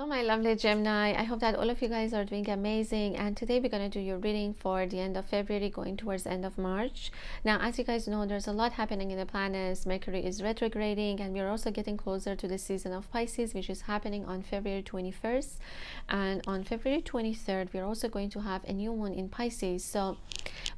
my lovely Gemini. I hope that all of you guys are doing amazing, and today we're going to do your reading for the end of February going towards the end of March. Now, as you guys know, there's a lot happening in the planets. Mercury is retrograding, and we're also getting closer to the season of Pisces, which is happening on February 21st, and on February 23rd we're also going to have a new moon in Pisces. So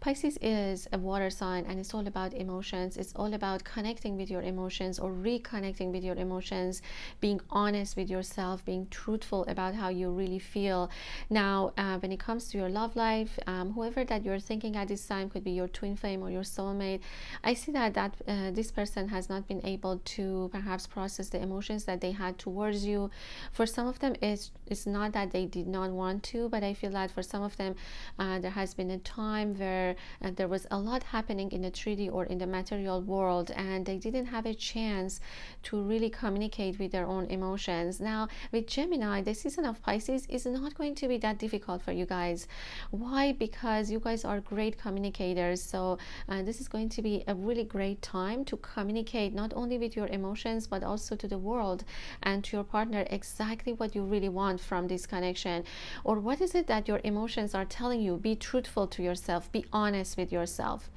Pisces is a water sign, and it's all about emotions. It's all about connecting with your emotions or reconnecting with your emotions, being honest with yourself, being truthful about how you really feel. Now, when it comes to your love life, whoever that you're thinking at this time could be your twin flame or your soulmate. I see that this person has not been able to perhaps process the emotions that they had towards you. For some of them, it's not that they did not want to, but I feel that for some of them, there has been a time where there was a lot happening in the 3D or in the material world, and they didn't have a chance to really communicate with their own emotions. Now, with Gemini, the season of Pisces is not going to be that difficult for you guys. Why? Because you guys are great communicators. So this is going to be a really great time to communicate not only with your emotions but also to the world and to your partner exactly what you really want from this connection, or what is it that your emotions are telling you. Be truthful to yourself, be honest with yourself.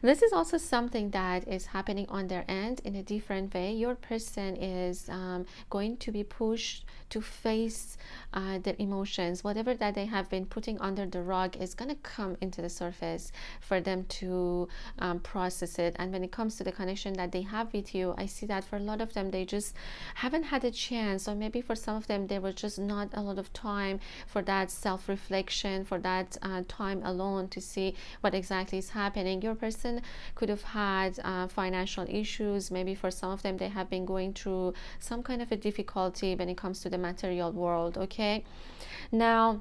This is also something that is happening on their end in a different way. Your person is going to be pushed to face their emotions. Whatever that they have been putting under the rug is going to come into the surface for them to process it. And when it comes to the connection that they have with you, I see that for a lot of them, they just haven't had a chance, or maybe for some of them, there was just not a lot of time for that self-reflection, for that time alone to see what exactly is happening. Your person could have had financial issues. Maybe for some of them, they have been going through some kind of a difficulty when it comes to the material world. Okay, now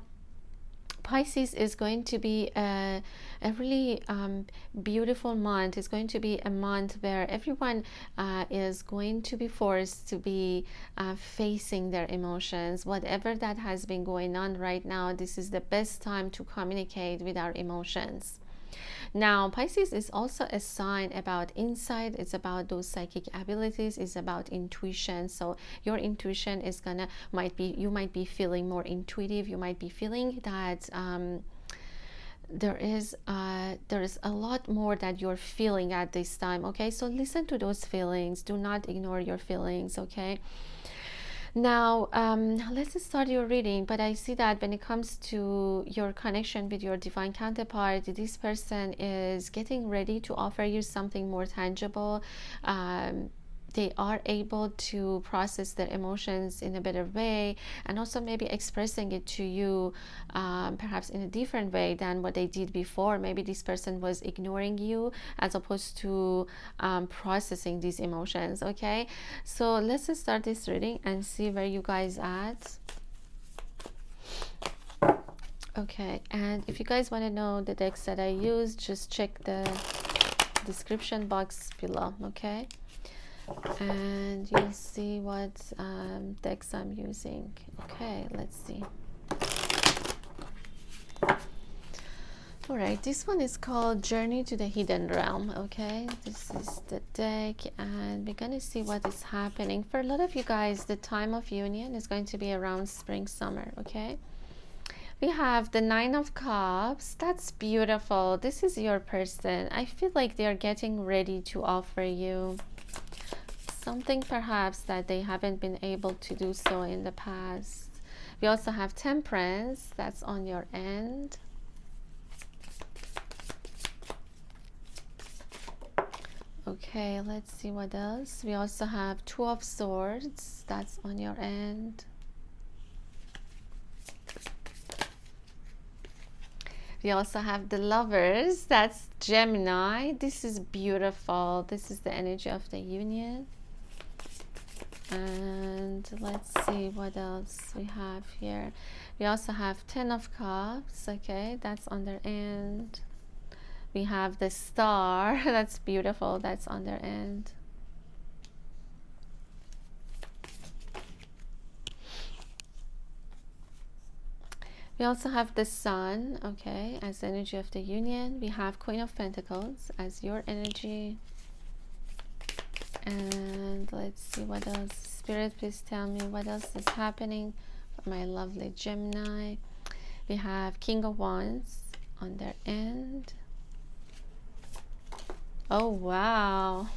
Pisces is going to be a really beautiful month. It's going to be a month where everyone is going to be forced to be facing their emotions. Whatever that has been going on right now, this is the best time to communicate with our emotions. Now, Pisces is also a sign about insight. It's about those psychic abilities. It's about intuition. So your intuition is you might be feeling more intuitive. You might be feeling that there is a lot more that you're feeling at this time. Okay, so listen to those feelings. Do not ignore your feelings. Okay. Now, let's start your reading. But I see that when it comes to your connection with your divine counterpart, this person is getting ready to offer you something more tangible. They are able to process their emotions in a better way, and also maybe expressing it to you perhaps in a different way than what they did before. Maybe this person was ignoring you as opposed to processing these emotions. Okay, so let's just start this reading and see where you guys at. Okay, and if you guys want to know the decks that I use, just check the description box below. Okay, and you'll see what decks I'm using. Okay, let's see. All right, this one is called Journey to the Hidden Realm. Okay, this is the deck, and we're gonna see what is happening. For a lot of you guys, the time of union is going to be around spring, summer. Okay, we have the Nine of Cups. That's beautiful. This is your person. I feel like they're getting ready to offer you something perhaps that they haven't been able to do so in the past. We also have Temperance. That's on your end. Okay, let's see what else. We also have Two of Swords. That's on your end. We also have the Lovers. That's Gemini. This is beautiful. This is the energy of the union. And let's see what else we have here. We also have Ten of Cups. Okay, that's on their end. We have the Star. That's beautiful. That's on their end. We also have the Sun, okay, as the energy of the union. We have Queen of Pentacles as your energy. And let's see what else. Spirit, please tell me what else is happening my lovely Gemini. We have King of Wands on their end. Oh wow.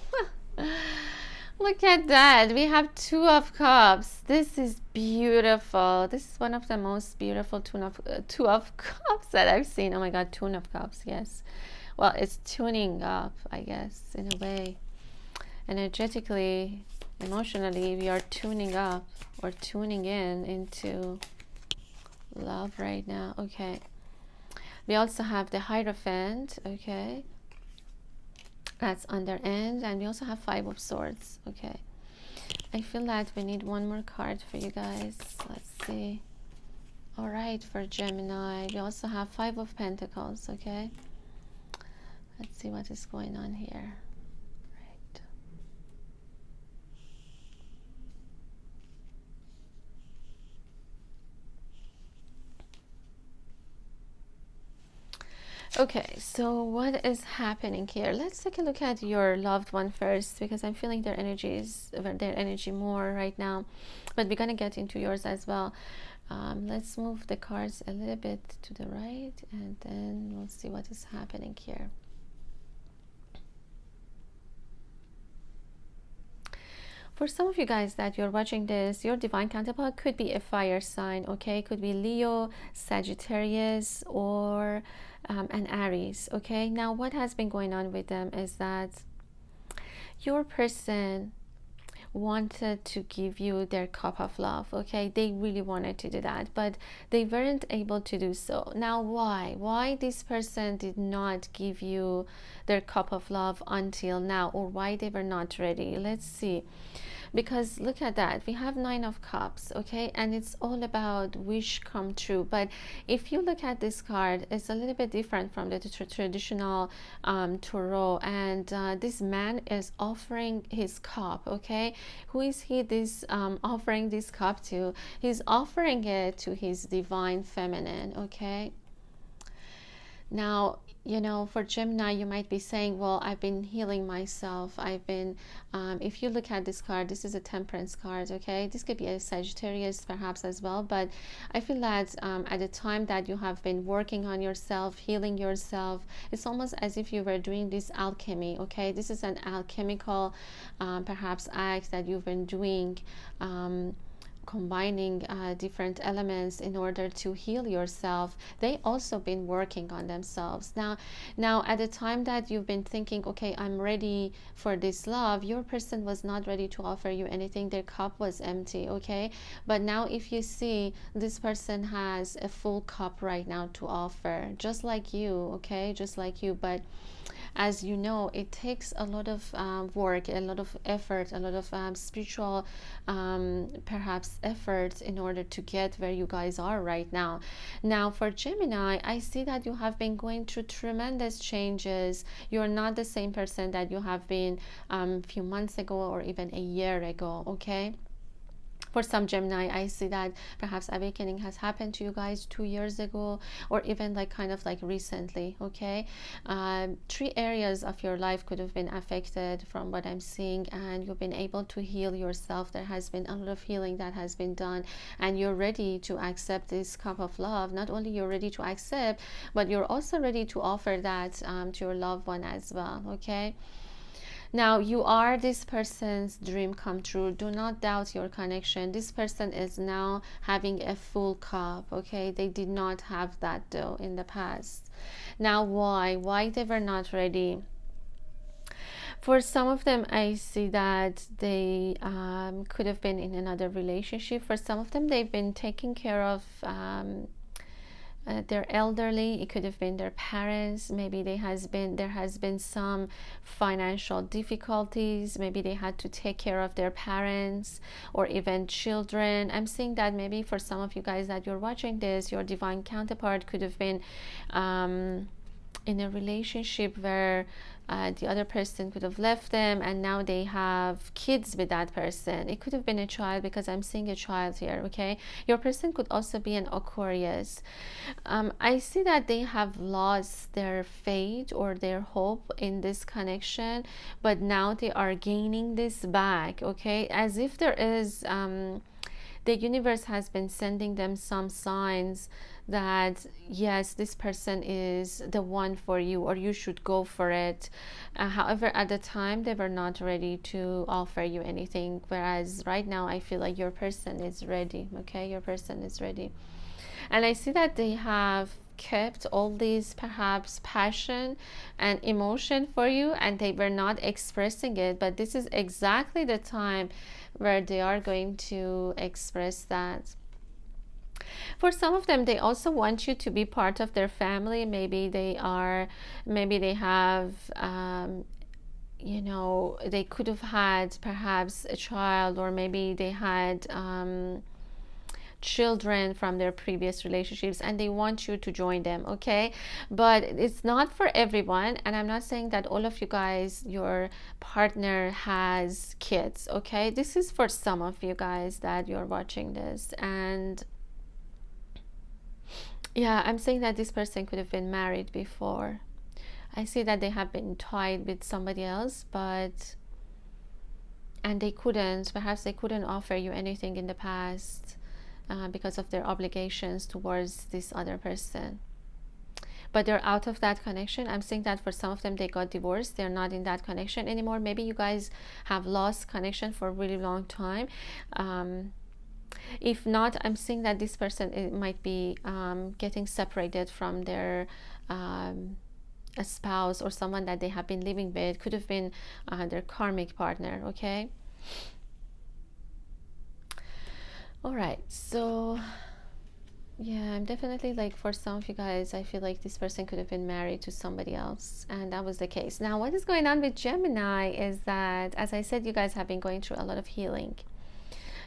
Look at that. We have Two of Cups. This is beautiful. This is one of the most beautiful two of Cups that I've seen. Oh my God, Two of Cups. Yes. Well, it's tuning up, I guess, in a way. Energetically, emotionally, we are tuning up or tuning in into love right now. Okay. We also have the Hierophant. Okay. That's on their end, and we also have Five of Swords. Okay, I feel that we need one more card for you guys. Let's see. All right, for Gemini, we also have Five of Pentacles. Okay, let's see what is going on here. Right. Okay, so what is happening here? Let's take a look at your loved one first, because I'm feeling their energy more right now, but we're gonna get into yours as well. Let's move the cards a little bit to the right, and then we'll see what is happening here. For some of you guys that you're watching this, your divine counterpart could be a fire sign, okay? Could be Leo, Sagittarius, or an Aries, okay? Now, what has been going on with them is that your person wanted to give you their cup of love, okay? They really wanted to do that, but they weren't able to do so. Now, why this person did not give you their cup of love until now, or why they were not ready? Let's see. Because look at that, we have Nine of Cups, okay, and it's all about wish come true. But if you look at this card, it's a little bit different from the traditional tarot, and this man is offering his cup, okay? Who is he offering this cup to? He's offering it to his divine feminine, okay? Now, you know, for Gemini, you might be saying, well, I've been healing myself. I've been, if you look at this card, this is a Temperance card, okay? This could be a Sagittarius perhaps as well, but I feel that at the time that you have been working on yourself, healing yourself, it's almost as if you were doing this alchemy, okay? This is an alchemical, perhaps, act that you've been doing, combining different elements in order to heal yourself. They also been working on themselves. Now at the time that you've been thinking, okay, I'm ready for this love, your person was not ready to offer you anything. Their cup was empty, okay? But now if you see, this person has a full cup right now to offer, just like you, okay? Just like you. But as you know, it takes a lot of work, a lot of effort, a lot of spiritual perhaps effort in order to get where you guys are right now. Now for Gemini, I see that you have been going through tremendous changes. You're not the same person that you have been a few months ago or even a year ago, okay? For some Gemini, I see that perhaps awakening has happened to you guys 2 years ago, or even like kind of like recently, okay? 3 areas of your life could have been affected from what I'm seeing, and you've been able to heal yourself. There has been a lot of healing that has been done, and you're ready to accept this cup of love. Not only you're ready to accept, but you're also ready to offer that to your loved one as well, okay? Now, you are this person's dream come true. Do not doubt your connection. This person is now having a full cup, okay? They did not have that though in the past. Now, why they were not ready? For some of them, I see that they could have been in another relationship. For some of them, they've been taking care of their elderly. It could have been their parents. Maybe there has been some financial difficulties. Maybe they had to take care of their parents or even children. I'm seeing that maybe for some of you guys that you're watching this, your divine counterpart could have been in a relationship where the other person could have left them, and now they have kids with that person. It could have been a child, because I'm seeing a child here, okay? Your person could also be an Aquarius. I see that they have lost their faith or their hope in this connection, but now they are gaining this back, okay? As if there is the universe has been sending them some signs that yes, this person is the one for you, or you should go for it. However, at the time they were not ready to offer you anything, whereas right now I feel like your person is ready. Okay, your person is ready. And I see that they have kept all these perhaps passion and emotion for you, and they were not expressing it, but this is exactly the time where they are going to express that. For some of them, they also want you to be part of their family. Maybe they have you know, they could have had perhaps a child, or maybe they had children from their previous relationships, and they want you to join them. Okay, but it's not for everyone, and I'm not saying that all of you guys, your partner has kids. Okay, this is for some of you guys that you're watching this. And yeah, I'm saying that this person could have been married before. I see that they have been tied with somebody else, but and they couldn't, perhaps they couldn't offer you anything in the past because of their obligations towards this other person. But they're out of that connection. I'm saying that for some of them, they got divorced. They're not in that connection anymore. Maybe you guys have lost connection for a really long time. If not, I'm saying that this person might be getting separated from their a spouse or someone that they have been living with. Could have been their karmic partner. Okay. All right, so yeah, I'm definitely like, for some of you guys, I feel like this person could have been married to somebody else, and that was the case. Now, what is going on with Gemini is that, as I said, you guys have been going through a lot of healing.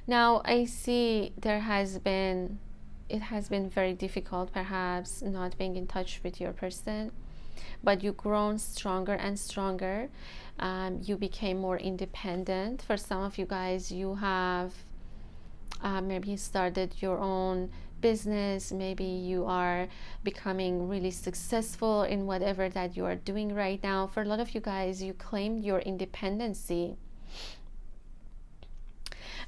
Now, I see it has been very difficult, perhaps, not being in touch with your person, but you've grown stronger and stronger. You became more independent. For some of you guys, you have maybe started your own business. Maybe you are becoming really successful in whatever that you are doing right now. For a lot of you guys, you claimed your independency.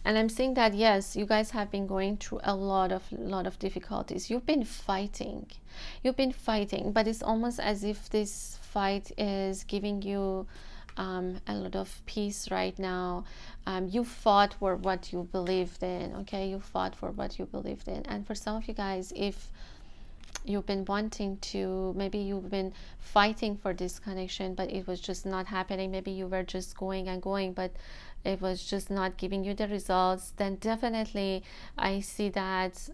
And I'm saying that yes, you guys have been going through a lot of difficulties. You've been fighting, but it's almost as if this fight is giving you a lot of peace right now. You fought for what you believed in. Okay, you fought for what you believed in. And for some of you guys, if you've been wanting to, maybe you've been fighting for this connection, but it was just not happening. Maybe you were just going and going, but it was just not giving you the results. Then definitely I see that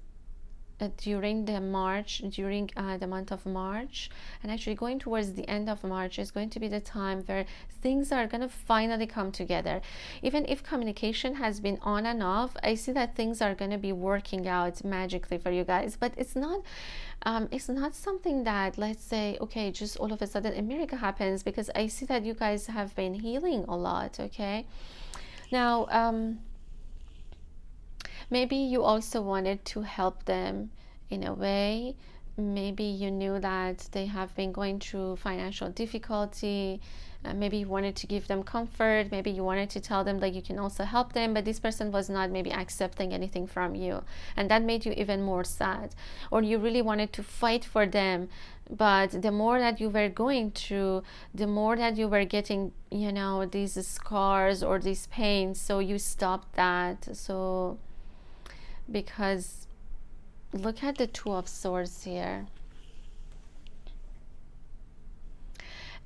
during the month of March, and actually going towards the end of March, is going to be the time where things are going to finally come together. Even if communication has been on and off, I see that things are going to be working out magically for you guys. But it's not something that, let's say, okay, just all of a sudden a miracle happens, because I see that you guys have been healing a lot. Okay, now maybe you also wanted to help them in a way. Maybe you knew that they have been going through financial difficulty. Maybe you wanted to give them comfort. Maybe you wanted to tell them that you can also help them, but this person was not maybe accepting anything from you, and that made you even more sad. Or you really wanted to fight for them, but the more that you were going through, the more that you were getting, you know, these scars or these pains, so you stopped that. So because look at the Two of Swords here.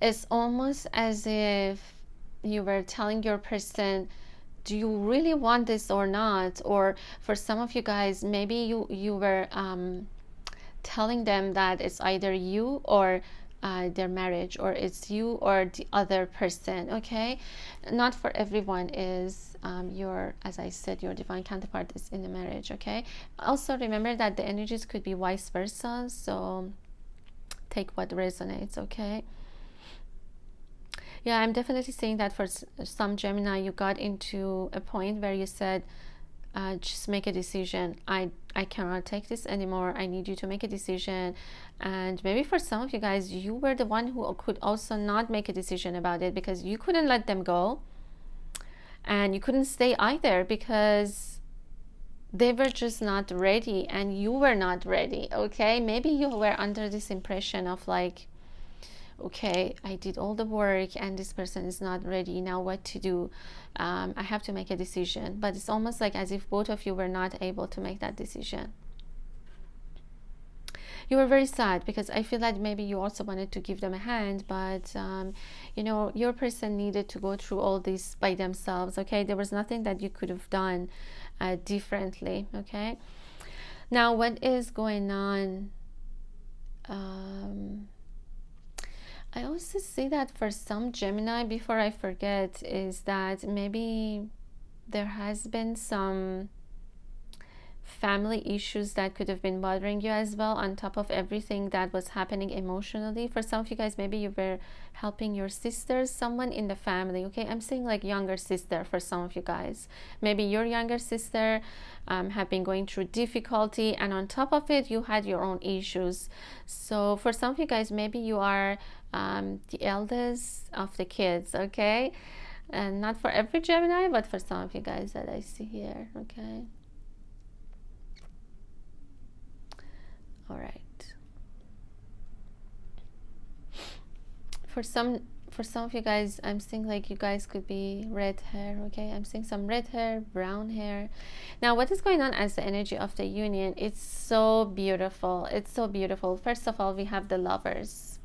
It's almost as if you were telling your person, do you really want this or not? Or for some of you guys, maybe you were telling them that it's either you or their marriage, or it's you or the other person. Okay, not for everyone is your, as I said, your divine counterpart is in the marriage. Okay, also remember that the energies could be vice versa, so take what resonates. Okay, yeah, I'm definitely saying that for some Gemini, you got into a point where you said, just make a decision. I cannot take this anymore. I need you to make a decision. And maybe for some of you guys, you were the one who could also not make a decision about it, because you couldn't let them go, and you couldn't stay either, because they were just not ready, and you were not ready. Okay, maybe you were under this impression of like, okay, I did all the work and this person is not ready, now what to do? I have to make a decision. But it's almost like as if both of you were not able to make that decision. You were very sad because I feel like maybe you also wanted to give them a hand, but you know, your person needed to go through all this by themselves. Okay, there was nothing that you could have done differently. Okay, now what is going on? I also see that for some Gemini, before I forget, is that maybe there has been some family issues that could have been bothering you as well, on top of everything that was happening emotionally. For some of you guys, maybe you were helping your sisters, someone in the family. Okay, I'm saying like younger sister for some of you guys. Maybe your younger sister have been going through difficulty, and on top of it you had your own issues. So for some of you guys, maybe you are the eldest of the kids. Okay, and not for every Gemini, but for some of you guys that I see here. Okay, all right. For some of you guys, I'm seeing like you guys could be red hair. Okay, I'm seeing some red hair, brown hair. Now what is going on as the energy of the union? It's so beautiful. It's so beautiful. First of all, we have the Lovers,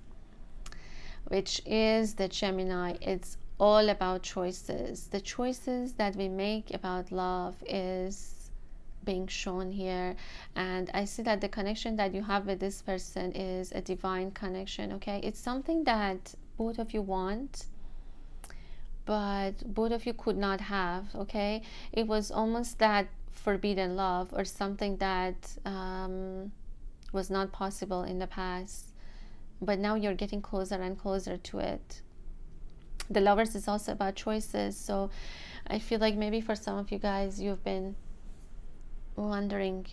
which is the Gemini. It's all about choices. The choices that we make about love is being shown here, and I see that the connection that you have with this person is a divine connection. Okay, it's something that both of you want, but both of you could not have. Okay, it was almost that forbidden love, or something that was not possible in the past, but now you're getting closer and closer to it. The Lovers is also about choices, so I feel like maybe for some of you guys, you've been wondering,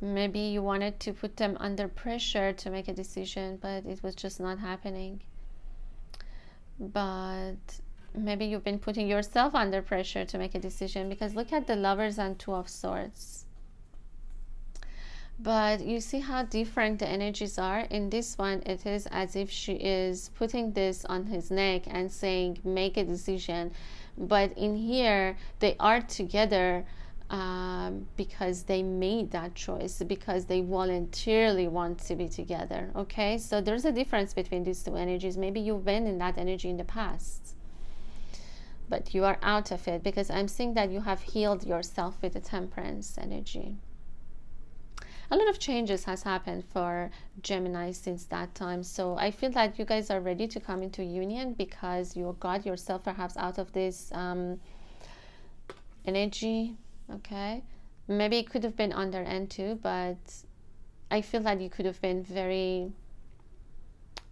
maybe you wanted to put them under pressure to make a decision, but it was just not happening. But maybe you've been putting yourself under pressure to make a decision, because look at the Lovers and Two of Swords. But you see how different the energies are. In this one, it is as if she is putting this on his neck and saying make a decision, but in here they are together because they made that choice, because they voluntarily want to be together. Okay, so there's a difference between these two energies. Maybe you've been in that energy in the past, but you are out of it, because I'm seeing that you have healed yourself with the Temperance energy. A lot of changes has happened for Gemini since that time, so I feel that you guys are ready to come into union, because you got yourself perhaps out of this energy. Okay, maybe it could have been on their end too, but I feel that you could have been very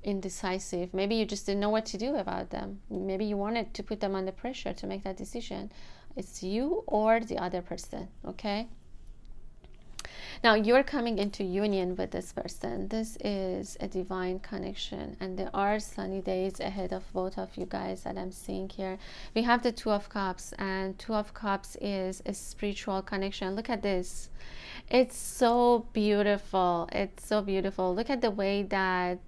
indecisive. Maybe you just didn't know what to do about them. Maybe you wanted to put them under pressure to make that decision. It's you or the other person. Okay, now you're coming into union with this person. This is a divine connection, and there are sunny days ahead of both of you guys that I'm seeing here. We have the Two of Cups, and Two of Cups is a spiritual connection. Look at this. It's so beautiful. It's so beautiful. Look at the way that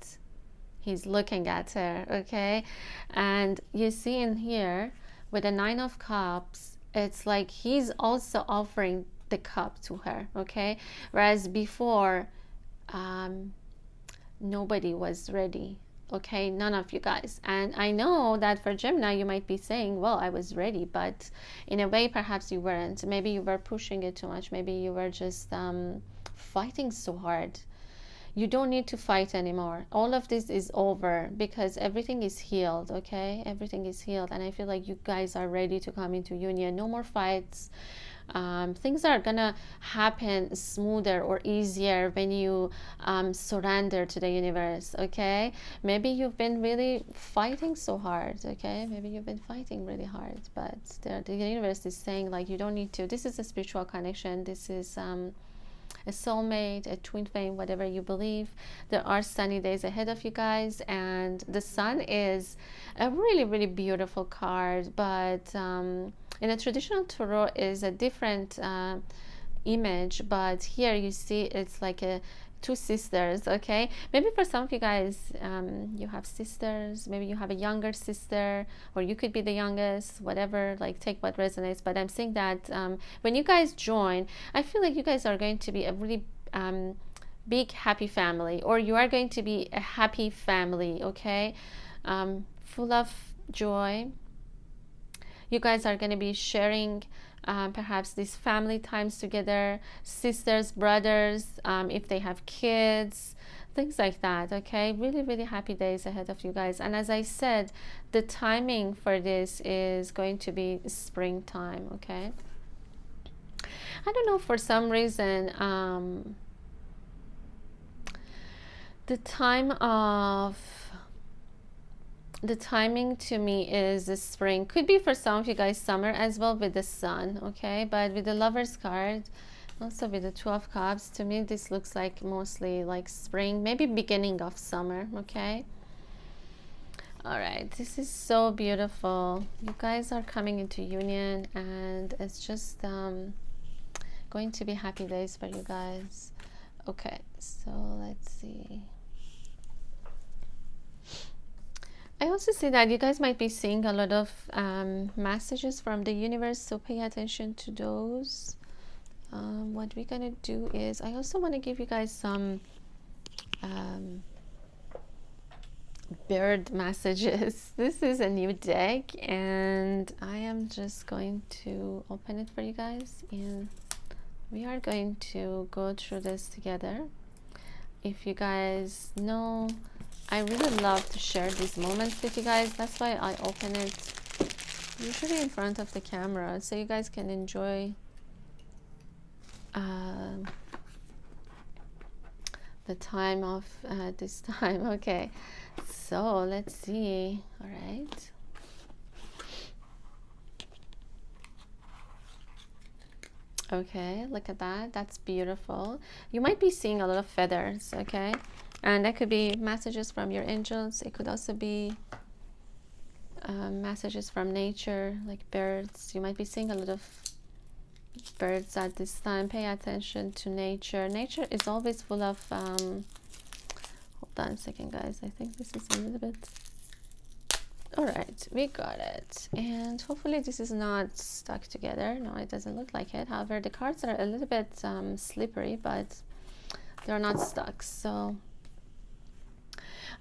he's looking at her. Okay, and you see in here with the Nine of Cups, it's like he's also offering the cup to her. Okay, whereas before nobody was ready. Okay, none of you guys. And I know that for Gemini, you might be saying, well, I was ready, but in a way perhaps you weren't. Maybe you were pushing it too much. Maybe you were just fighting so hard. You don't need to fight anymore. All of this is over, because everything is healed. Okay, everything is healed, and I feel like you guys are ready to come into union. No more fights. Things are gonna happen smoother or easier when you surrender to the universe. Okay, maybe you've been really fighting so hard. Okay, maybe you've been fighting really hard, but the universe is saying like you don't need to. This is a spiritual connection. This is a soulmate, a twin flame, whatever you believe. There are sunny days ahead of you guys, and the Sun is a really, really beautiful card, but in a traditional tarot is a different image, but here you see it's like a two sisters. Okay, maybe for some of you guys, you have sisters, maybe you have a younger sister, or you could be the youngest, whatever, like take what resonates. But I'm saying that when you guys join, I feel like you guys are going to be a really big happy family, or you are going to be a happy family. Okay, full of joy. You guys are going to be sharing perhaps these family times together, sisters, brothers, if they have kids, things like that. Okay, really, really happy days ahead of you guys. And as I said, the timing for this is going to be springtime. Okay, I don't know, for some reason the timing to me is the spring. Could be for some of you guys summer as well with the sun. Okay, but with the Lovers card, also with the Two of Cups, to me this looks like mostly like spring, maybe beginning of summer. Okay, all right, this is so beautiful. You guys are coming into union, and it's just going to be happy days for you guys. Okay, so let's see. I also see that you guys might be seeing a lot of messages from the universe, so pay attention to those. What we're gonna do is, I also want to give you guys some bird messages. This is a new deck, and I am just going to open it for you guys, and we are going to go through this together. If you guys know, I really love to share these moments with you guys. That's why I open it usually in front of the camera, so you guys can enjoy the time of this time. Okay, so let's see. All right. Okay, look at that. That's beautiful. You might be seeing a lot of feathers. Okay, and that could be messages from your angels. It could also be messages from nature, like birds. You might be seeing a lot of birds at this time. Pay attention to nature. Nature is always full of hold on a second, guys. I think this is a little bit. All right, we got it, and hopefully this is not stuck together. No, it doesn't look like it. However, the cards are a little bit slippery, but they're not stuck, so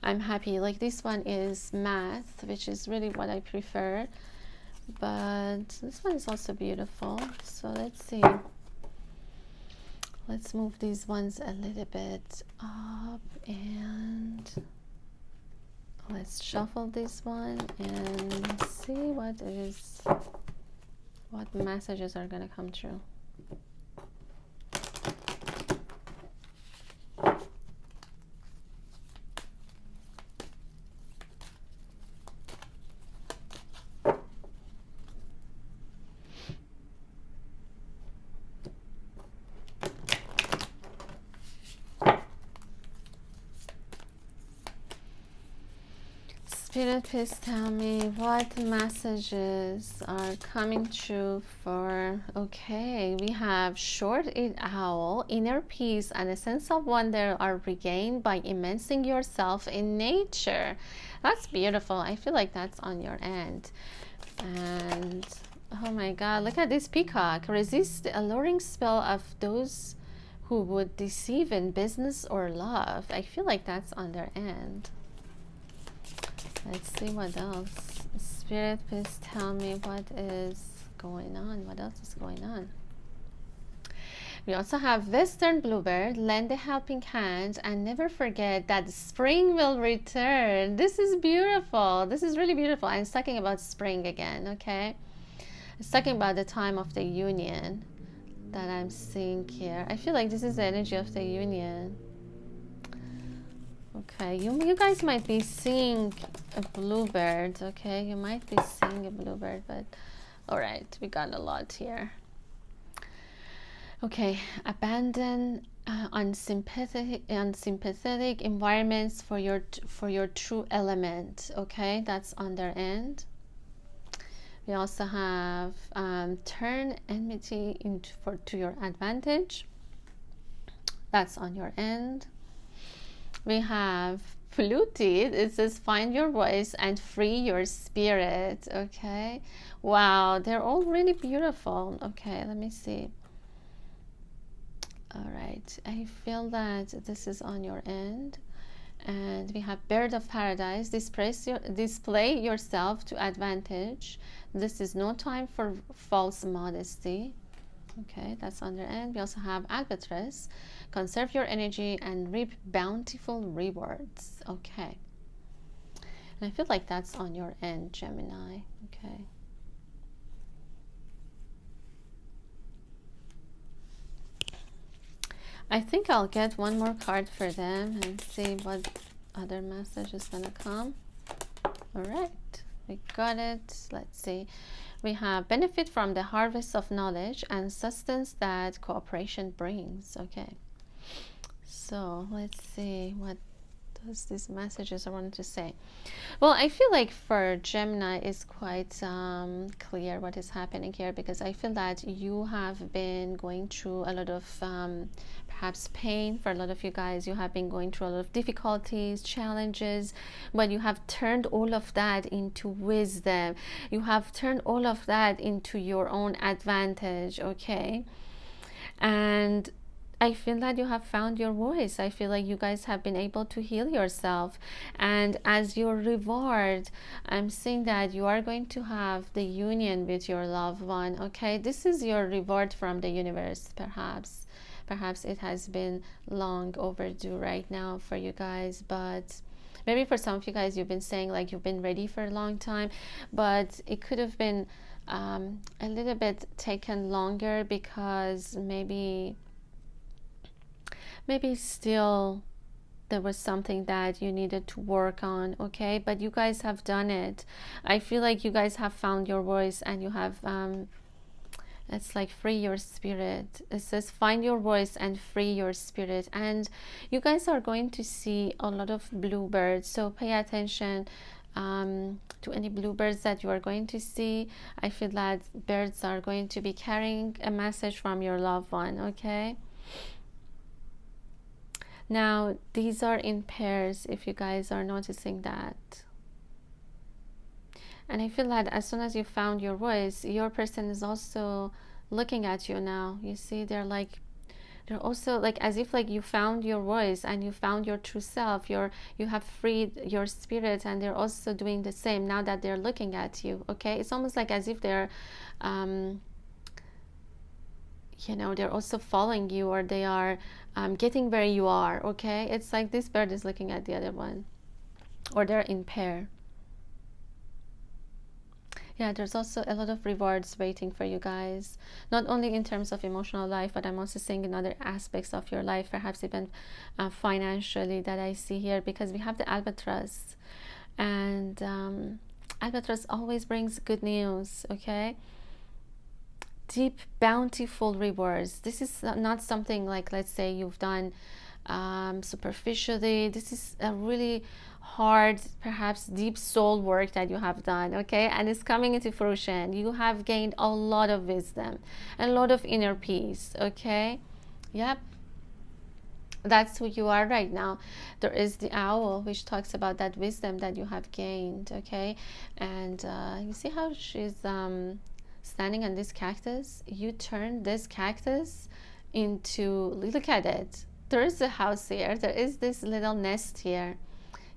I'm happy. Like, this one is math, which is really what I prefer, but this one is also beautiful. So let's see. Let's move these ones a little bit up, and let's shuffle this one and see what messages are gonna come true. Spirit, please tell me what messages are coming true for, okay, we have short-eared owl, inner peace and a sense of wonder are regained by immersing yourself in nature. That's beautiful. I feel like that's on your end. And oh my god, look at this peacock. Resist the alluring spell of those who would deceive in business or love. I feel like that's on their end. Let's see what else. Spirit, please tell me what is going on. What else is going on? We also have Western Bluebird, lend a helping hand, and never forget that spring will return. This is beautiful. This is really beautiful. I'm talking about spring again, okay? It's talking about the time of the union that I'm seeing here. I feel like this is the energy of the union. Okay, you guys might be seeing a bluebird, okay? You might be seeing a bluebird, but all right, we got a lot here. Okay, abandon unsympathetic environments for your true element, okay? That's on their end. We also have turn enmity to your advantage. That's on your end. We have polluted. It says find your voice and free your spirit. Okay, wow, they're all really beautiful. Okay, let me see. All right, I feel that this is on your end. And we have bird of paradise. Display yourself to advantage. This is no time for false modesty. Okay, that's on their end. We also have albatross. Conserve your energy and reap bountiful rewards. Okay, and I feel like that's on your end, Gemini. Okay, I think I'll get one more card for them and see what other message is gonna come. All right, we got it. Let's see. We have benefit from the harvest of knowledge and sustenance that cooperation brings. Okay, so let's see what does these messages I wanted to say. Well, I feel like for Gemini is quite clear what is happening here, because I feel that you have been going through a lot of perhaps pain. For a lot of you guys, you have been going through a lot of difficulties, challenges, but you have turned all of that into wisdom. You have turned all of that into your own advantage. Okay, and I feel that you have found your voice. I feel like you guys have been able to heal yourself. And as your reward, I'm seeing that you are going to have the union with your loved one. Okay, this is your reward from the universe, perhaps. Perhaps it has been long overdue right now for you guys, but maybe for some of you guys, you've been saying like you've been ready for a long time, but it could have been a little bit taken longer because maybe still there was something that you needed to work on. Okay, but you guys have done it. I feel like you guys have found your voice, and you have it's like free your spirit. It says find your voice and free your spirit, and you guys are going to see a lot of bluebirds, so pay attention to any bluebirds that you are going to see. I feel that birds are going to be carrying a message from your loved one. Okay, now these are in pairs, if you guys are noticing that. And I feel that as soon as you found your voice, your person is also looking at you now. You see, they're also like as if like you found your voice and you found your true self. You have freed your spirit, and they're also doing the same now that they're looking at you. Okay, it's almost like as if they're you know, they're also following you, or they are getting where you are. Okay, it's like this bird is looking at the other one, or they're in pair. Yeah, there's also a lot of rewards waiting for you guys, not only in terms of emotional life, but I'm also seeing in other aspects of your life, perhaps even financially, that I see here, because we have the albatross, and albatross always brings good news. Okay, deep bountiful rewards. This is not something like, let's say, you've done superficially. This is a really hard, perhaps deep soul work that you have done. Okay, and it's coming into fruition. You have gained a lot of wisdom, a lot of inner peace. Okay, yep, that's who you are right now. There is the owl, which talks about that wisdom that you have gained. Okay, and you see how she's standing on this cactus. You turn this cactus into, look at it, there is a house here, there is this little nest here.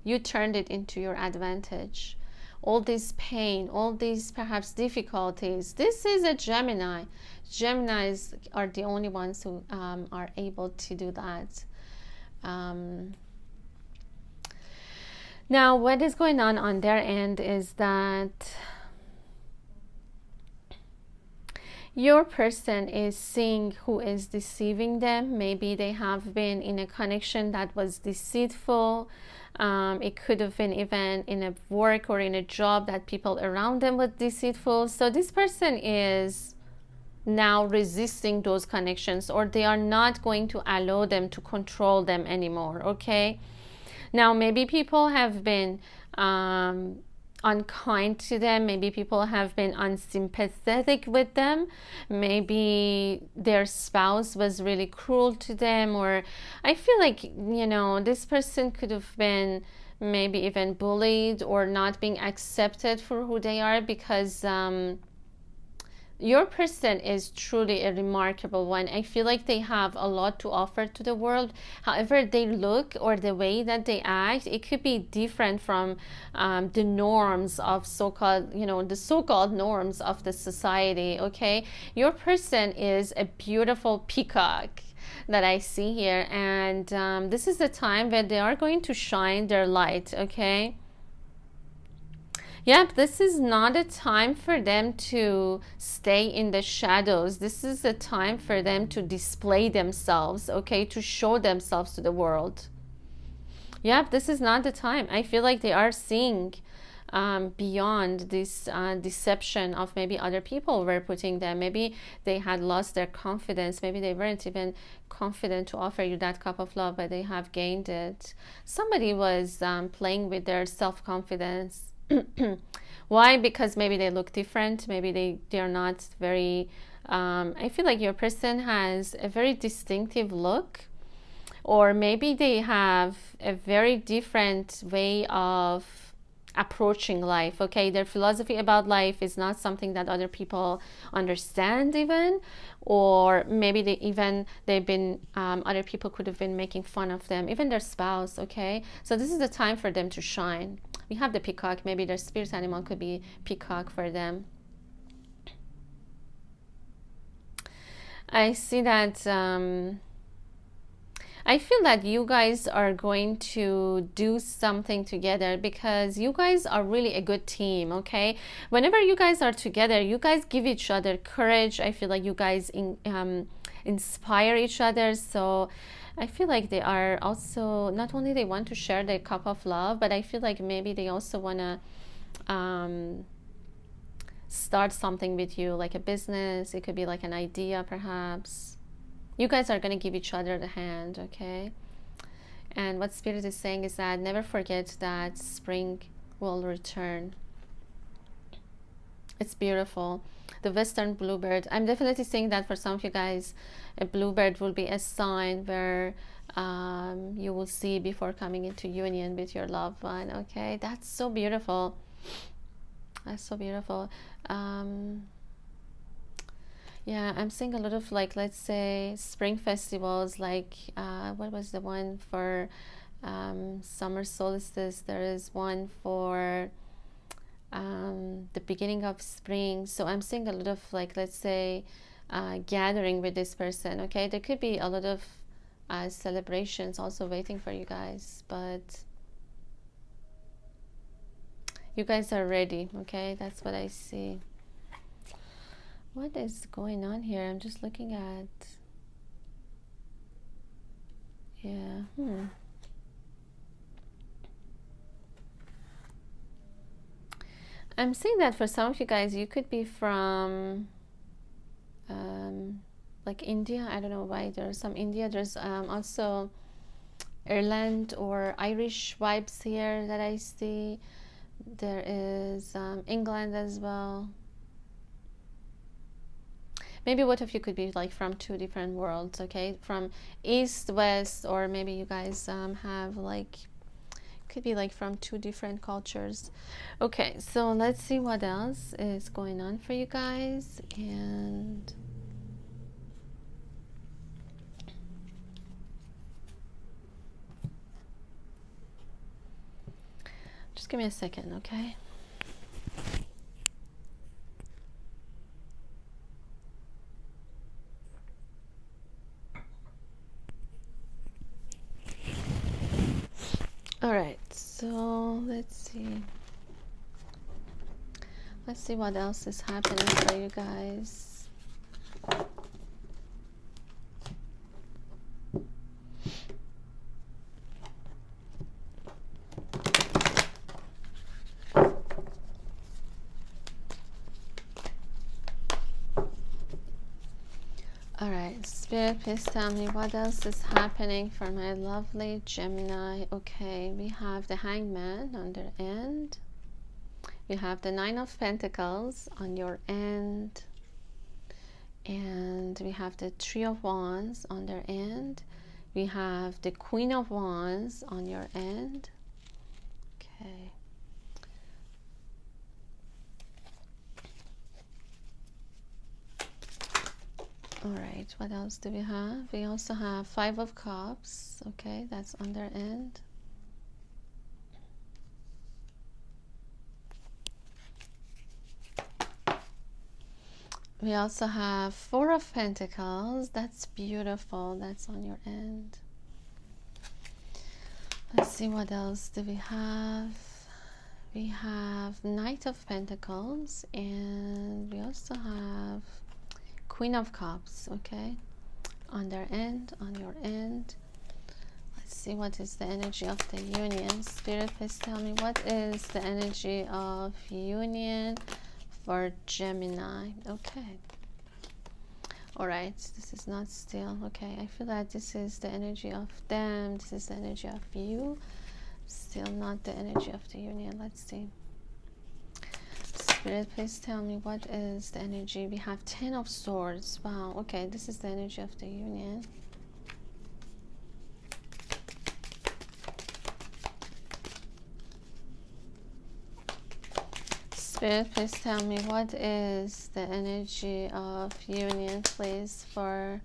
You turned it into your advantage. All this pain, all these perhaps difficulties, this is a Gemini. Geminis are the only ones who are able to do that. Now what is going on their end is that your person is seeing who is deceiving them. Maybe they have been in a connection that was deceitful. It could have been even in a work or in a job that people around them were deceitful. So this person is now resisting those connections, or they are not going to allow them to control them anymore. Okay, now maybe people have been unkind to them. Maybe people have been unsympathetic with them. Maybe their spouse was really cruel to them, or I feel like, you know, this person could have been maybe even bullied or not being accepted for who they are, because your person is truly a remarkable one. I feel like they have a lot to offer to the world. However they look or the way that they act, it could be different from the norms of so-called, you know, the so-called norms of the society. Okay, your person is a beautiful peacock that I see here, and this is the time when they are going to shine their light. Okay. Yep, this is not a time for them to stay in the shadows. This is a time for them to display themselves, okay, to show themselves to the world. Yep, this is not the time. I feel like they are seeing beyond this deception of maybe other people were putting them. Maybe they had lost their confidence. Maybe they weren't even confident to offer you that cup of love, but they have gained it. Somebody was playing with their self-confidence. Why? Because maybe they look different. Maybe they're not very I feel like your person has a very distinctive look, or maybe they have a very different way of approaching life. Okay, their philosophy about life is not something that other people understand even, or maybe they've been other people could have been making fun of them, even their spouse. Okay, so this is the time for them to shine. We have the peacock. Maybe their spirit animal could be peacock for them. I see that I feel that you guys are going to do something together, because you guys are really a good team. Okay, whenever you guys are together, you guys give each other courage. I feel like you guys inspire each other. So I feel like they are also, not only they want to share their cup of love, but I feel like maybe they also want to start something with you, like a business. It could be like an idea, perhaps. You guys are going to give each other the hand. Okay, and what Spirit is saying is that never forget that spring will return. It's beautiful. The western bluebird, I'm definitely saying that for some of you guys, a bluebird will be a sign where you will see before coming into union with your loved one. Okay, that's so beautiful. That's so beautiful. Yeah, I'm seeing a lot of, like, let's say spring festivals, like what was the one for summer solstice? There is one for the beginning of spring. So I'm seeing a lot of, like, let's say gathering with this person. Okay, there could be a lot of celebrations also waiting for you guys, but you guys are ready. Okay, that's what I see. What is going on here? I'm just looking at, yeah, I'm seeing that for some of you guys, you could be from like India. I don't know why there's some India. There's also Ireland or Irish vibes here that I see. There is England as well. Maybe both of you could be like from two different worlds. Okay, from east, west, or maybe you guys have like, could be like from two different cultures. Okay, so let's see what else is going on for you guys. And just give me a second, okay? All right, so let's see what else is happening for you guys. All right, Spirit, please tell me what else is happening for my lovely Gemini. Okay, we have the Hangman on their end. You have the Nine of Pentacles on your end, and we have the Three of Wands on their end. We have the Queen of Wands on your end. Okay. All right, what else do we have? We also have Five of Cups. Okay, that's on their end. We also have Four of Pentacles. That's beautiful. That's on your end. Let's see, what else do we have? We have Knight of Pentacles, and we also have Queen of Cups. Okay, on their end, on your end. Let's see, what is the energy of the union? Spirit, please tell me, what is the energy of union for Gemini? Okay. All right, this is not still. Okay, I feel that this is the energy of them. This is the energy of you. Still not the energy of the union. Let's see. Spirit, please tell me, what is the energy? We have 10 of Swords. Wow, okay, this is the energy of the union. Spirit, please tell me, what is the energy of union, please, for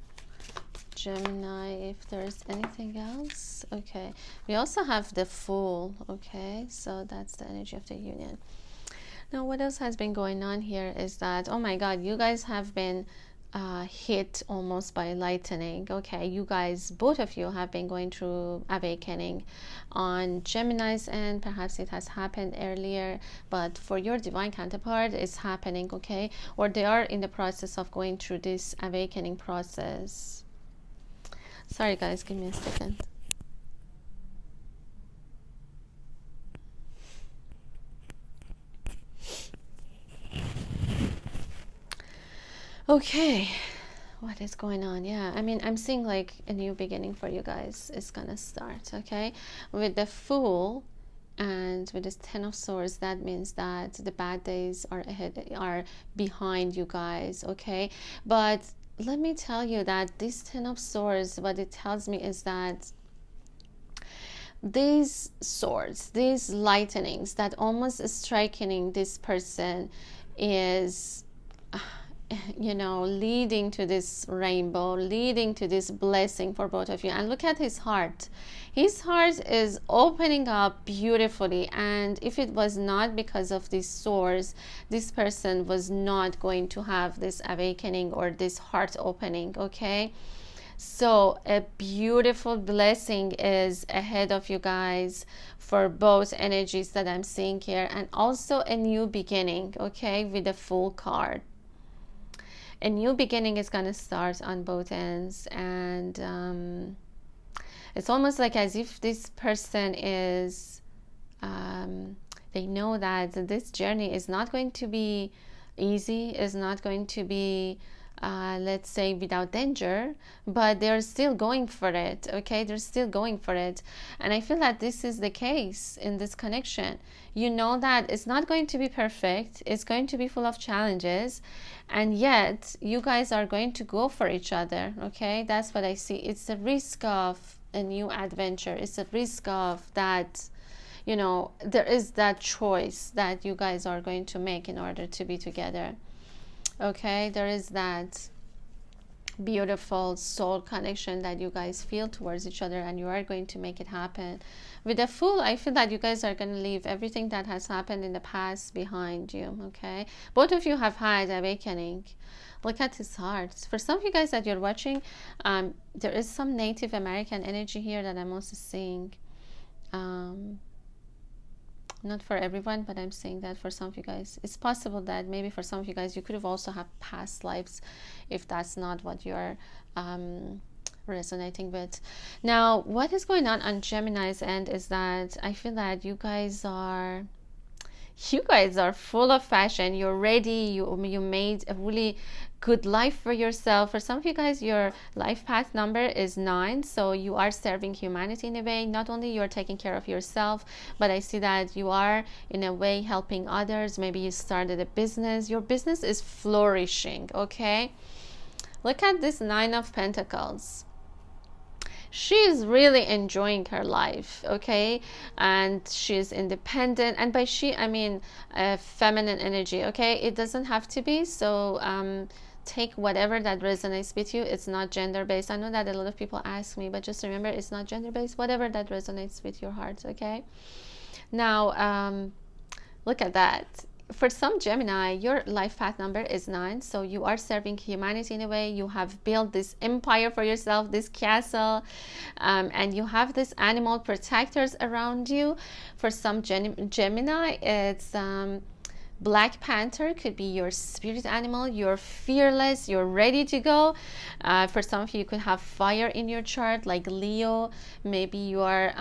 Gemini, if there's anything else. Okay, we also have the Fool. Okay, so that's the energy of the union. Now, what else has been going on here is that, oh my God, you guys have been hit almost by lightning. Okay, you guys, both of you, have been going through awakening on Gemini's end. Perhaps it has happened earlier, but for your divine counterpart, it's happening. Okay, or they are in the process of going through this awakening process. Sorry guys, give me a second. Okay, what is going on? Yeah, I mean, I'm seeing like a new beginning for you guys is gonna start. Okay, with the Fool and with this 10 of Swords, that means that the bad days are ahead, are behind you guys. Okay, but let me tell you that this 10 of Swords, what it tells me is that these swords, these lightnings that almost striking this person is, you know, leading to this rainbow, leading to this blessing for both of you. And look at his heart. His heart is opening up beautifully, and if it was not because of these swords, this person was not going to have this awakening or this heart opening. Okay, so a beautiful blessing is ahead of you guys for both energies that I'm seeing here, and also a new beginning. Okay, with the Fool card, a new beginning is going to start on both ends. And it's almost like as if this person is they know that this journey is not going to be easy, is not going to be let's say without danger, but they're still going for it. Okay, they're still going for it. And I feel that this is the case in this connection. You know that it's not going to be perfect, it's going to be full of challenges, and yet you guys are going to go for each other. Okay, that's what I see. It's a risk of a new adventure. It's a risk of that, you know, there is that choice that you guys are going to make in order to be together. Okay, there is that beautiful soul connection that you guys feel towards each other, and you are going to make it happen. With the Fool, I feel that you guys are going to leave everything that has happened in the past behind you. Okay, both of you have had awakening. Look at his heart. For some of you guys that you're watching, there is some Native American energy here that I'm also seeing. Not for everyone, but I'm saying that for some of you guys, it's possible that maybe for some of you guys, you could have also had past lives, if that's not what you're resonating with. Now, what is going on Gemini's end is that I feel that you guys are you guys are full of passion. You're ready. You made a really good life for yourself. For some of you guys, your life path number is 9, so you are serving humanity in a way. Not only you're taking care of yourself, but I see that you are in a way helping others. Maybe you started a business. Your business is flourishing. Okay, look at this 9 of Pentacles. She is really enjoying her life, okay, and she's independent. And by she, I mean feminine energy, okay. It doesn't have to be so. Take whatever that resonates with you. It's not gender based. I know that a lot of people ask me, but just remember, it's not gender based. Whatever that resonates with your heart, okay. Now look at that. For some Gemini, your life path number is 9, so you are serving humanity in a way. You have built this empire for yourself, this castle, and you have this animal protectors around you. For some Gemini, it's Black Panther could be your spirit animal. You're fearless, you're ready to go. For some of you, you could have fire in your chart, like Leo. Maybe you are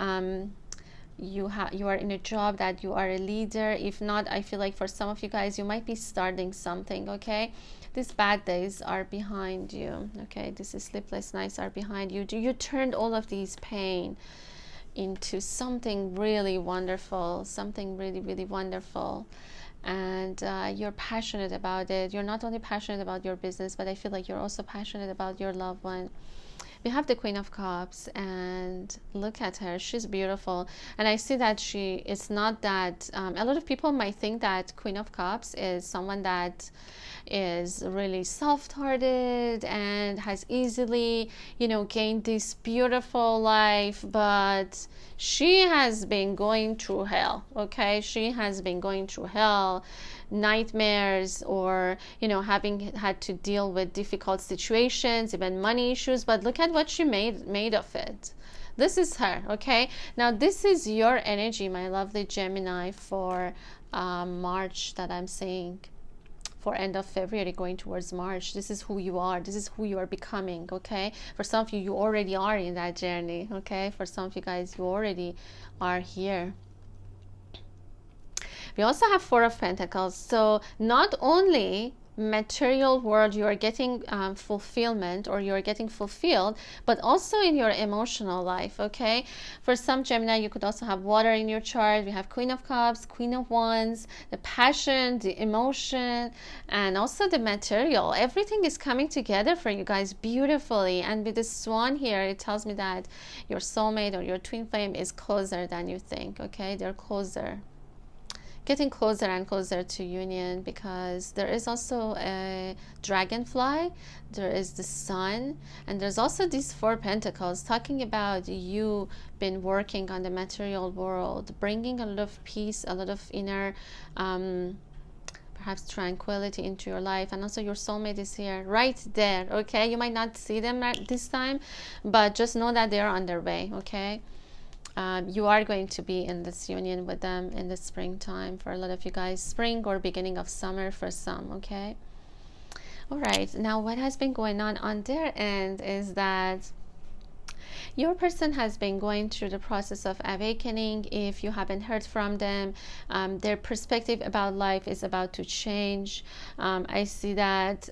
you are in a job that you are a leader. If not, I feel like for some of you guys, you might be starting something, okay. These bad days are behind you, okay. This is sleepless nights are behind you. You turned all of these pain into something really wonderful, something really, really wonderful. And you're passionate about it. You're not only passionate about your business, but I feel like you're also passionate about your loved one. We have the Queen of Cups, and look at her. She's beautiful. And I see that it's not that a lot of people might think that Queen of Cups is someone that is really soft-hearted and has easily, you know, gained this beautiful life, but she has been going through hell, okay. She has been going through hell, nightmares, or, you know, having had to deal with difficult situations, even money issues. But look at what she made of it. This is her, okay. Now this is your energy, my lovely Gemini, for March, that I'm saying, for end of February going towards March. This is who you are. This is who you are becoming, okay. For some of you, you already are in that journey, okay. For some of you guys, you already are here. We also have 4 of Pentacles. So not only material world you are getting fulfillment, or you're getting fulfilled, but also in your emotional life, okay. For some Gemini, you could also have water in your chart. We have Queen of Cups, Queen of Wands, the passion, the emotion, and also the material. Everything is coming together for you guys beautifully. And with the swan here, it tells me that your soulmate or your twin flame is closer than you think, okay. They're closer, getting closer and closer to union, because there is also a dragonfly, there is the sun, and there's also these 4 pentacles talking about you been working on the material world, bringing a lot of peace, a lot of inner perhaps tranquility into your life. And also your soulmate is here, right there, okay. You might not see them at this time, but just know that they are on their way, okay. You are going to be in this union with them in the springtime. For a lot of you guys, spring or beginning of summer for some, okay. All right, now what has been going on their end is that your person has been going through the process of awakening. If you haven't heard from them, their perspective about life is about to change. I see that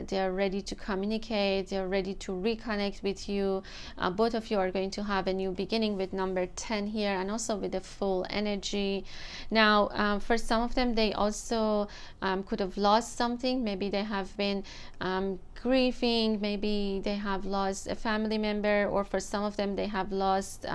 they are ready to communicate, they are ready to reconnect with you. Both of you are going to have a new beginning with number 10 here, and also with the full energy. Now for some of them, they also could have lost something. Maybe they have been grieving, maybe they have lost a family member, or for some of them they have lost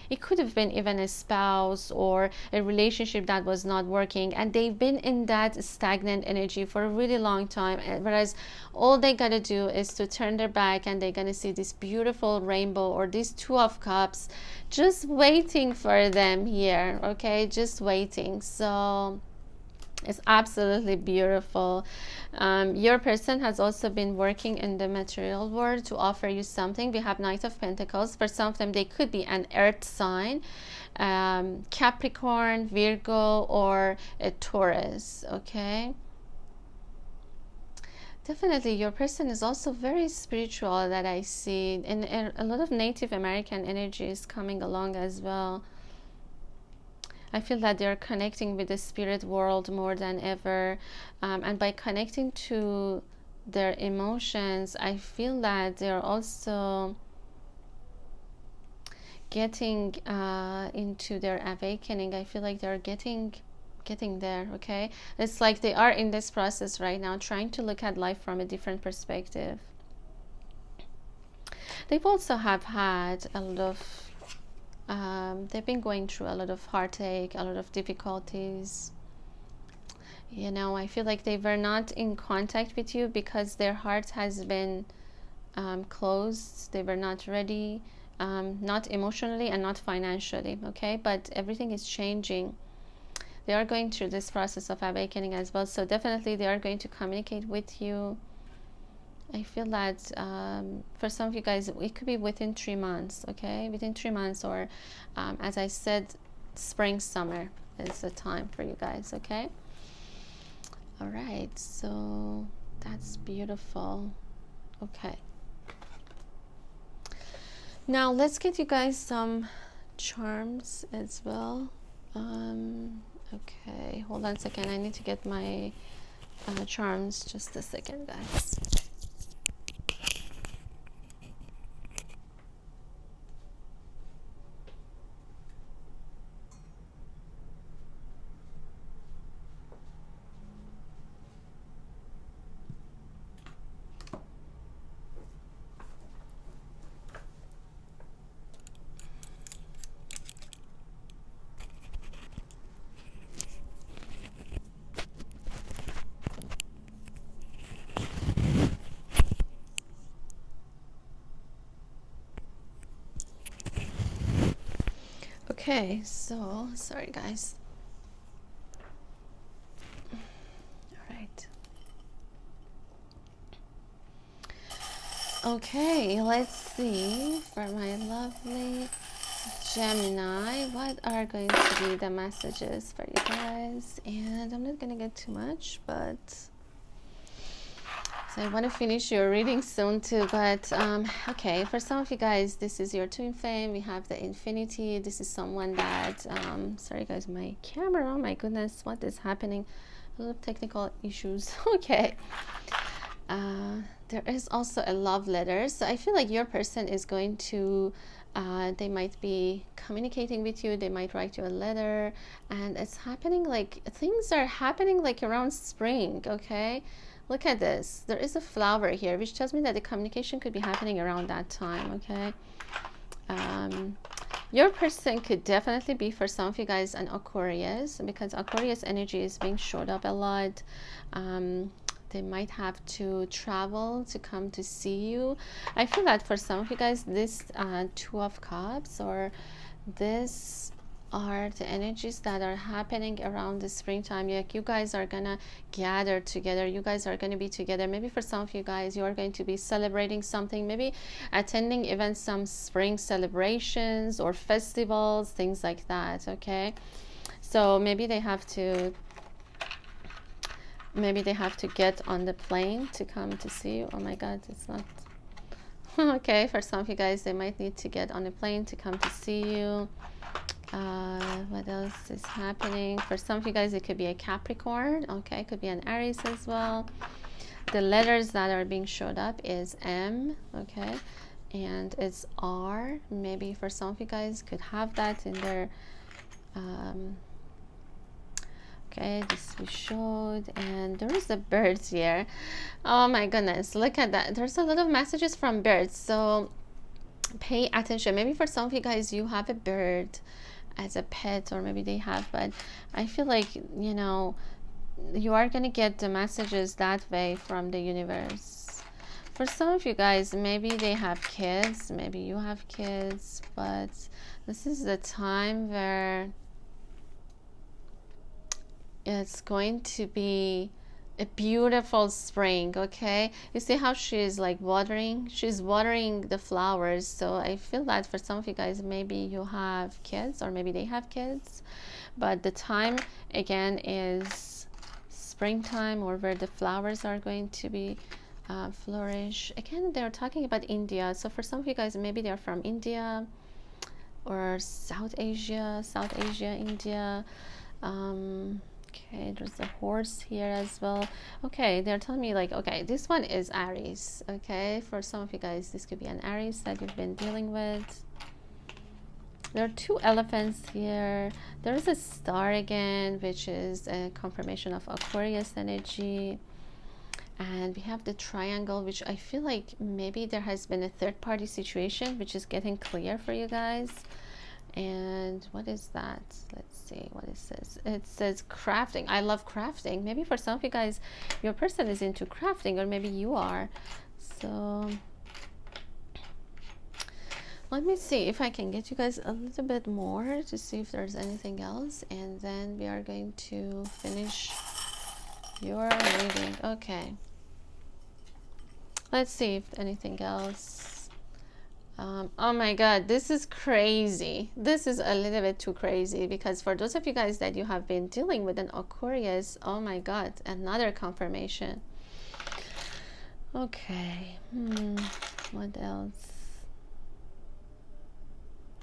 it could have been even a spouse or a relationship that was not working, and they've been in that stagnant energy for a really long time. Whereas all they gotta do is to turn their back, and they're gonna see this beautiful rainbow, or this 2 of Cups just waiting for them here, okay, just waiting. So it's absolutely beautiful. Your person has also been working in the material world to offer you something. We have Knight of Pentacles. For some of them, they could be an earth sign, Capricorn, Virgo, or a Taurus, okay. Definitely your person is also very spiritual, that I see, and a lot of Native American energy is coming along as well. I feel that they're connecting with the spirit world more than ever, and by connecting to their emotions, I feel that they're also getting into their awakening. I feel like they're getting there. Okay, it's like they are in this process right now, trying to look at life from a different perspective. They've also have had a lot of they've been going through a lot of heartache, a lot of difficulties. You know, I feel like they were not in contact with you because their heart has been closed. They were not ready, not emotionally and not financially. Okay, but everything is changing. They are going through this process of awakening as well, so definitely they are going to communicate with you. I feel that for some of you guys, it could be within 3 months. Okay, within 3 months, or as I said, spring, summer is the time for you guys. Okay, all right, so that's beautiful. Okay, now let's get you guys some charms as well. Okay, hold on a second, I need to get my charms. Just a second, guys. Okay, so sorry guys. All right. Okay, let's see for my lovely Gemini, what are going to be the messages for you guys? And I'm not gonna get too much, but so I want to finish your reading soon too. But okay, for some of you guys, this is your twin flame. We have the infinity. This is someone that sorry guys, my camera, oh my goodness, what is happening? A lot of technical issues. Okay, there is also a love letter, so I feel like your person is going to they might be communicating with you. They might write you a letter, and it's happening like things are happening like around spring. Okay, look at this, there is a flower here, which tells me that the communication could be happening around that time. Okay, your person could definitely be, for some of you guys, an Aquarius, because Aquarius energy is being showed up a lot. They might have to travel to come to see you. I feel that for some of you guys, this Two of Cups, or this are the energies that are happening around the springtime. Like you guys are gonna gather together, you guys are going to be together. Maybe for some of you guys, you are going to be celebrating something, maybe attending even some spring celebrations or festivals, things like that. Okay, so maybe they have to get on the plane to come to see you. Oh my god, it's not okay. For some of you guys, they might need to get on a plane to come to see you. What else is happening? For some of you guys, it could be a Capricorn. Okay, it could be an Aries as well. The letters that are being showed up is M. Okay, and it's R. Maybe for some of you guys could have that in their okay, this we showed, and there is the birds here. Oh my goodness, look at that. There's a lot of messages from birds, so pay attention. Maybe for some of you guys, you have a bird as a pet, or maybe they have, but I feel like, you know, you are going to get the messages that way from the universe. For some of you guys, maybe they have kids, maybe you have kids, but this is the time where it's going to be a beautiful spring. Okay, you see how she's like watering, she's watering the flowers. So I feel that for some of you guys, maybe you have kids, or maybe they have kids, but the time again is springtime, or where the flowers are going to be flourish. Again, they're talking about India, so for some of you guys, maybe they're from India. or South Asia, India. Okay, there's a horse here as well. Okay, they're telling me like, okay, this one is Aries. Okay, for some of you guys, this could be an Aries that you've been dealing with. There are two elephants here. There's a star again, which is a confirmation of Aquarius energy. And we have the triangle, which I feel like maybe there has been a third-party situation, which is getting clear for you guys. And what is that? Let's see what it says. It says crafting. I love crafting. Maybe for some of you guys, your person is into crafting, or maybe you are. So let me see if I can get you guys a little bit more to see if there's anything else, and then we are going to finish your reading. Okay, let's see if anything else. Oh my god, this is crazy. This is a little bit too crazy, because for those of you guys that you have been dealing with an Aquarius, oh my god, another confirmation. Okay, what else?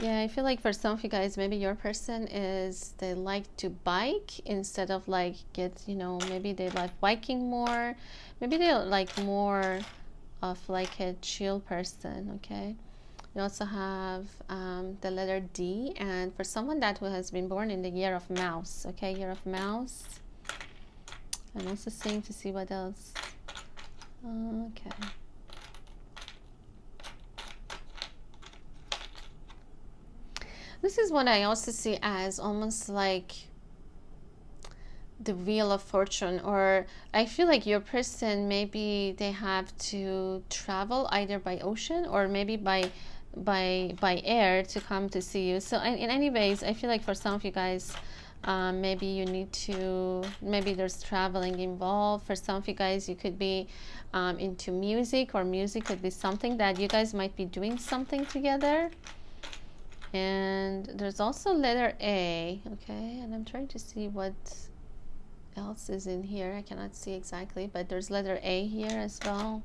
Yeah, I feel like for some of you guys, maybe your person is, they like to bike instead of like get, you know, maybe they like biking more. Maybe they like more of like a chill person, okay? We also have the letter D, and for someone that who has been born in the year of mouse, okay, year of mouse. I'm also seeing to see what else. Okay. This is what I also see as almost like the wheel of fortune, or I feel like your person, maybe they have to travel either by ocean or maybe by air to come to see you. So in any ways, I feel like for some of you guys, maybe you need to, maybe there's traveling involved. For some of you guys, you could be into music, or music could be something that you guys might be doing something together. And there's also letter A, okay, and I'm trying to see what else is in here. I cannot see exactly, but there's letter A here as well.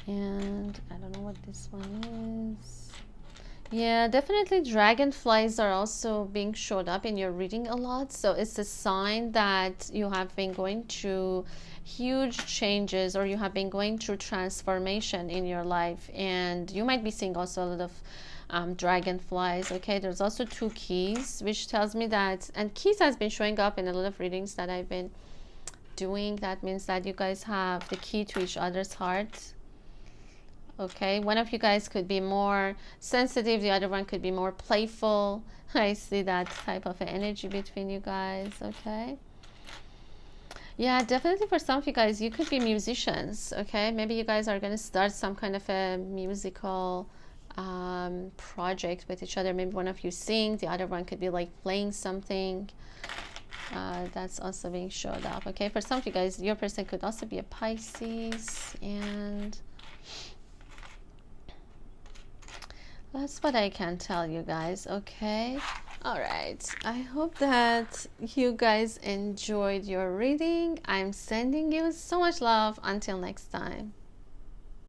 And I don't know what this one is. Yeah, definitely dragonflies are also being showed up in your reading a lot. So it's a sign that you have been going through huge changes, or you have been going through transformation in your life, and you might be seeing also a lot of dragonflies. Okay, there's also two keys, which tells me that, and keys has been showing up in a lot of readings that I've been doing. That means that you guys have the key to each other's heart. Okay, one of you guys could be more sensitive, the other one could be more playful. I see that type of energy between you guys. Okay, yeah, definitely for some of you guys, you could be musicians. Okay, maybe you guys are going to start some kind of a musical project with each other. Maybe one of you sing, the other one could be like playing something. That's also being showed up. Okay, for some of you guys, your person could also be a Pisces, and that's what I can tell you guys. Okay, all right, I hope that you guys enjoyed your reading. I'm sending you so much love. Until next time.